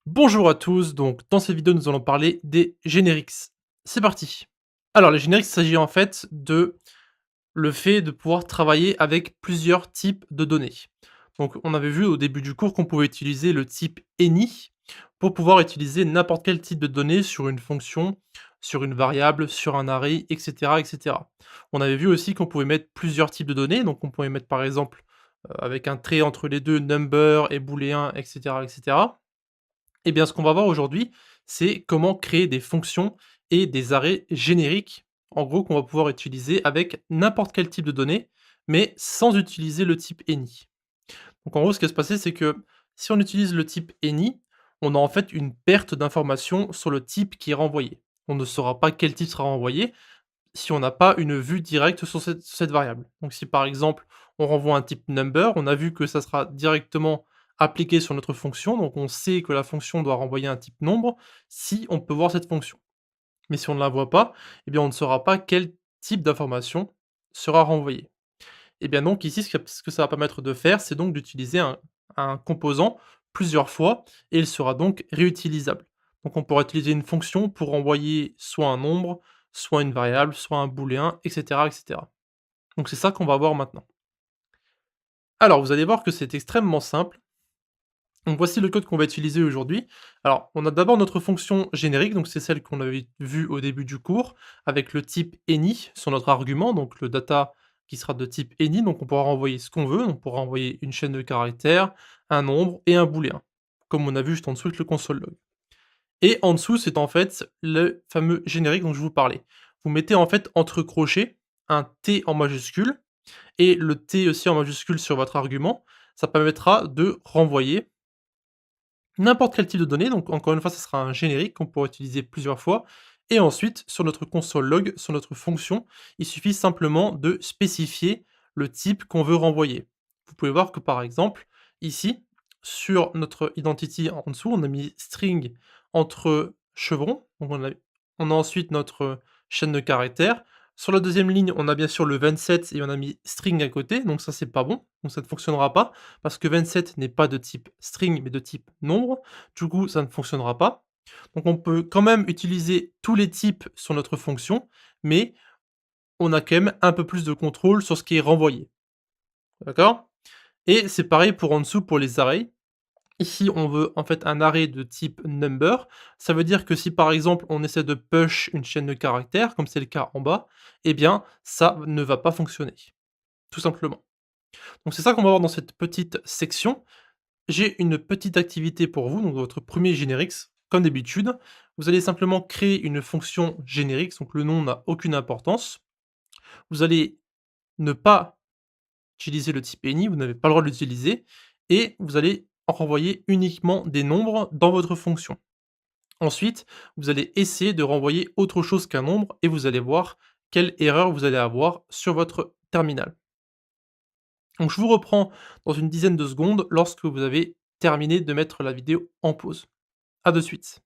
Bonjour à tous, donc dans cette vidéo nous allons parler des generics. C'est parti. Alors les generics, il s'agit en fait de le fait de pouvoir travailler avec plusieurs types de données. Donc on avait vu au début du cours qu'on pouvait utiliser le type any pour pouvoir utiliser n'importe quel type de données sur une fonction, sur une variable, sur un array, etc. etc. On avait vu aussi qu'on pouvait mettre plusieurs types de données, donc on pouvait mettre par exemple avec un trait entre les deux number et booléen, etc. etc. Eh bien, ce qu'on va voir aujourd'hui, c'est comment créer des fonctions et des arrêts génériques, en gros, qu'on va pouvoir utiliser avec n'importe quel type de données, mais sans utiliser le type any. Donc, en gros, ce qui va se passer, c'est que si on utilise le type any, on a en fait une perte d'informations sur le type qui est renvoyé. On ne saura pas quel type sera renvoyé si on n'a pas une vue directe sur cette variable. Donc, si par exemple, on renvoie un type number, on a vu que ça sera directement appliqué sur notre fonction, donc on sait que la fonction doit renvoyer un type nombre si on peut voir cette fonction. Mais si on ne la voit pas, eh bien on ne saura pas quel type d'information sera renvoyé. Et bien donc ici, ce que ça va permettre de faire, c'est donc d'utiliser un composant plusieurs fois et il sera donc réutilisable. Donc on pourra utiliser une fonction pour renvoyer soit un nombre, soit une variable, soit un booléen, etc. etc. Donc c'est ça qu'on va voir maintenant. Alors vous allez voir que c'est extrêmement simple. Donc voici le code qu'on va utiliser aujourd'hui. Alors, on a d'abord notre fonction générique, donc c'est celle qu'on avait vue au début du cours, avec le type any sur notre argument, donc le data qui sera de type any, donc on pourra renvoyer ce qu'on veut, on pourra envoyer une chaîne de caractères, un nombre et un booléen, comme on a vu juste en dessous avec le console log. Et en dessous, c'est en fait le fameux générique dont je vous parlais. Vous mettez en fait entre crochets un T en majuscule et le T aussi en majuscule sur votre argument. Ça permettra de renvoyer n'importe quel type de données, donc encore une fois, ce sera un générique qu'on pourra utiliser plusieurs fois. Et ensuite, sur notre console log, sur notre fonction, il suffit simplement de spécifier le type qu'on veut renvoyer. Vous pouvez voir que par exemple, ici, sur notre identity en dessous, on a mis string entre chevrons, donc on a ensuite notre chaîne de caractères. Sur la deuxième ligne, on a bien sûr le 27 et on a mis string à côté, donc ça c'est pas bon, donc ça ne fonctionnera pas parce que 27 n'est pas de type string, mais de type nombre. Du coup, ça ne fonctionnera pas. Donc on peut quand même utiliser tous les types sur notre fonction, mais on a quand même un peu plus de contrôle sur ce qui est renvoyé. D'accord? Et c'est pareil pour en dessous pour les arrays. Ici, on veut en fait un array de type number. Ça veut dire que si par exemple on essaie de push une chaîne de caractères, comme c'est le cas en bas, eh bien ça ne va pas fonctionner, tout simplement. Donc c'est ça qu'on va voir dans cette petite section. J'ai une petite activité pour vous, donc votre premier générique, comme d'habitude. Vous allez simplement créer une fonction générique, donc le nom n'a aucune importance. Vous allez ne pas utiliser le type any, vous n'avez pas le droit de l'utiliser, et vous allez en renvoyer uniquement des nombres dans votre fonction. Ensuite, vous allez essayer de renvoyer autre chose qu'un nombre, et vous allez voir quelle erreur vous allez avoir sur votre terminal. Donc je vous reprends dans une dizaine de secondes lorsque vous avez terminé de mettre la vidéo en pause. À de suite.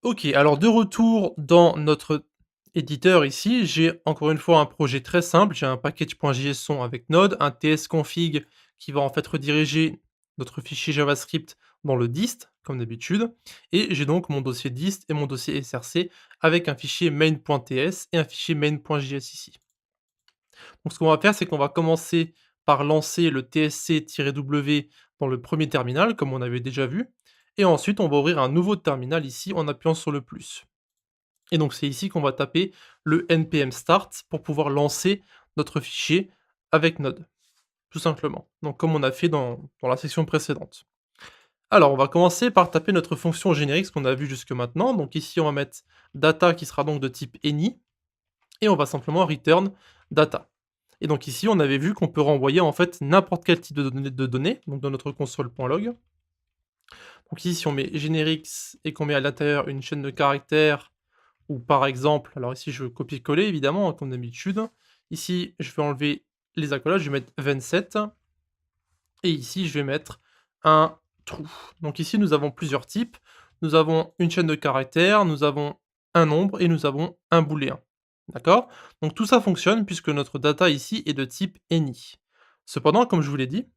OK, alors de retour dans notre éditeur ici, j'ai encore une fois un projet très simple. J'ai un package.json avec Node, un tsconfig qui va en fait rediriger notre fichier JavaScript dans le dist, comme d'habitude. Et j'ai donc mon dossier dist et mon dossier src avec un fichier main.ts et un fichier main.js ici. Donc ce qu'on va faire, c'est qu'on va commencer par lancer le tsc-w dans le premier terminal, comme on avait déjà vu. Et ensuite, on va ouvrir un nouveau terminal ici en appuyant sur le plus. Et donc c'est ici qu'on va taper le npm start pour pouvoir lancer notre fichier avec Node, tout simplement. Donc comme on a fait dans la section précédente. Alors on va commencer par taper notre fonction générique, ce qu'on a vu jusque maintenant. Donc ici on va mettre data qui sera donc de type any, et on va simplement return data. Et donc ici on avait vu qu'on peut renvoyer en fait n'importe quel type de données, donc dans notre console.log. Donc ici si on met générique et qu'on met à l'intérieur une chaîne de caractères. Ou par exemple, alors ici je veux copier-coller évidemment, comme d'habitude. Ici, je vais enlever les accolades, je vais mettre 27 et ici je vais mettre un trou. Donc ici nous avons plusieurs types. Nous avons une chaîne de caractères, nous avons un nombre et nous avons un booléen. D'accord? Donc tout ça fonctionne puisque notre data ici est de type any. Cependant, comme je vous l'ai dit,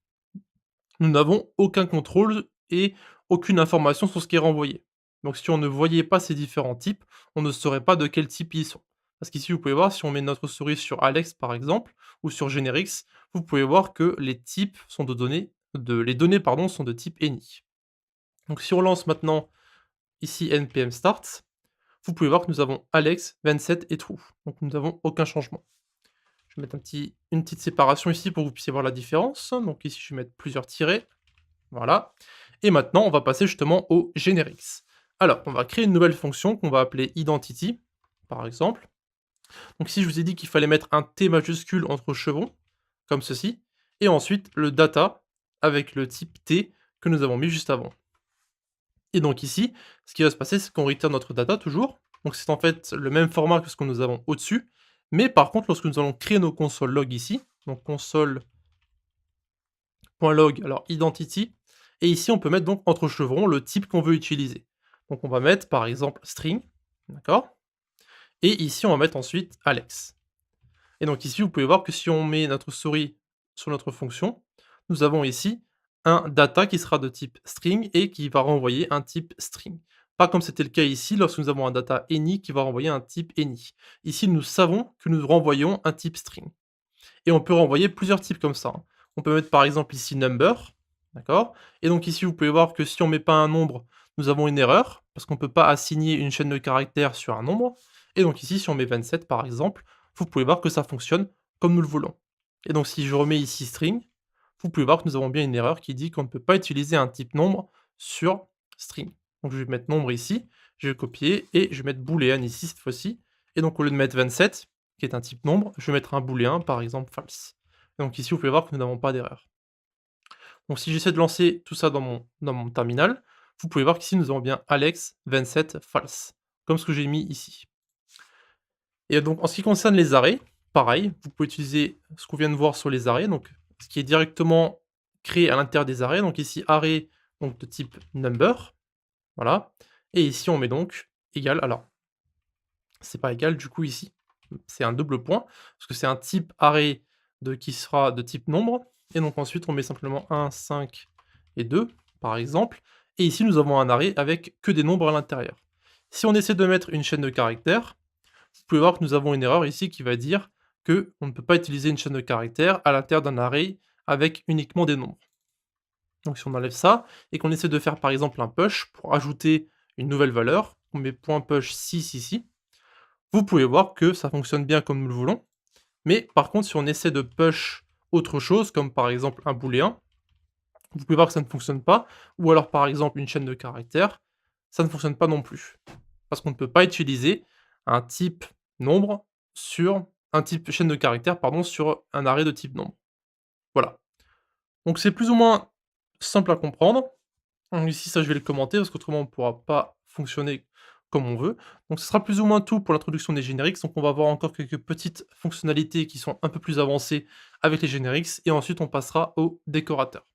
nous n'avons aucun contrôle et aucune information sur ce qui est renvoyé. Donc si on ne voyait pas ces différents types, on ne saurait pas de quel type ils sont. Parce qu'ici, vous pouvez voir, si on met notre souris sur Alex par exemple, ou sur Generix, vous pouvez voir que les types sont les données pardon, sont de type any. Donc si on lance maintenant ici npm start, vous pouvez voir que nous avons Alex, 27 et true. Donc nous n'avons aucun changement. Je vais mettre une petite séparation ici pour que vous puissiez voir la différence. Donc ici, je vais mettre plusieurs tirets. Voilà. Et maintenant, on va passer justement au Generix. Alors, on va créer une nouvelle fonction qu'on va appeler identity, par exemple. Donc ici, je vous ai dit qu'il fallait mettre un T majuscule entre chevrons, comme ceci, et ensuite le data avec le type T que nous avons mis juste avant. Et donc ici, ce qui va se passer, c'est qu'on return notre data toujours. Donc c'est en fait le même format que ce que nous avons au-dessus. Mais par contre, lorsque nous allons créer nos consoles log ici, donc console.log, alors identity, et ici on peut mettre donc entre chevrons le type qu'on veut utiliser. Donc on va mettre par exemple string, d'accord? Et ici on va mettre ensuite Alex. Et donc ici vous pouvez voir que si on met notre souris sur notre fonction, nous avons ici un data qui sera de type string et qui va renvoyer un type string. Pas comme c'était le cas ici lorsque nous avons un data any qui va renvoyer un type any. Ici nous savons que nous renvoyons un type string. Et on peut renvoyer plusieurs types comme ça, hein. On peut mettre par exemple ici number, d'accord? Et donc ici vous pouvez voir que si on met pas un nombre, nous avons une erreur, parce qu'on ne peut pas assigner une chaîne de caractères sur un nombre. Et donc ici, si on met 27 par exemple, vous pouvez voir que ça fonctionne comme nous le voulons. Et donc si je remets ici string, vous pouvez voir que nous avons bien une erreur qui dit qu'on ne peut pas utiliser un type nombre sur string. Donc je vais mettre nombre ici, je vais copier et je vais mettre boolean ici cette fois-ci. Et donc au lieu de mettre 27, qui est un type nombre, je vais mettre un booléen, par exemple false. Donc ici, vous pouvez voir que nous n'avons pas d'erreur. Donc si j'essaie de lancer tout ça dans mon terminal, vous pouvez voir qu'ici nous avons bien Alex 27 false, comme ce que j'ai mis ici. Et donc en ce qui concerne les arrêts, pareil, vous pouvez utiliser ce qu'on vient de voir sur les arrêts, donc ce qui est directement créé à l'intérieur des arrêts. Donc ici arrêt donc de type number, voilà. Et ici on met donc égal, alors c'est pas égal du coup ici, c'est un double point, parce que c'est un type array qui sera de type nombre, et donc ensuite on met simplement 1, 5 et 2, par exemple, et ici nous avons un array avec que des nombres à l'intérieur. Si on essaie de mettre une chaîne de caractères, vous pouvez voir que nous avons une erreur ici qui va dire que on ne peut pas utiliser une chaîne de caractères à l'intérieur d'un array avec uniquement des nombres. Donc si on enlève ça, et qu'on essaie de faire par exemple un push pour ajouter une nouvelle valeur, on met .push 6 ici, vous pouvez voir que ça fonctionne bien comme nous le voulons, mais par contre, si on essaie de push autre chose, comme par exemple un booléen, vous pouvez voir que ça ne fonctionne pas, ou alors par exemple une chaîne de caractères, ça ne fonctionne pas non plus. Parce qu'on ne peut pas utiliser un type nombre sur un type chaîne de caractères, pardon, sur un array de type nombre. Voilà. Donc c'est plus ou moins simple à comprendre. Donc ici, ça je vais le commenter parce qu'autrement on ne pourra pas fonctionner comme on veut. Donc ce sera plus ou moins tout pour l'introduction des génériques. Donc on va voir encore quelques petites fonctionnalités qui sont un peu plus avancées avec les génériques et ensuite on passera aux décorateurs.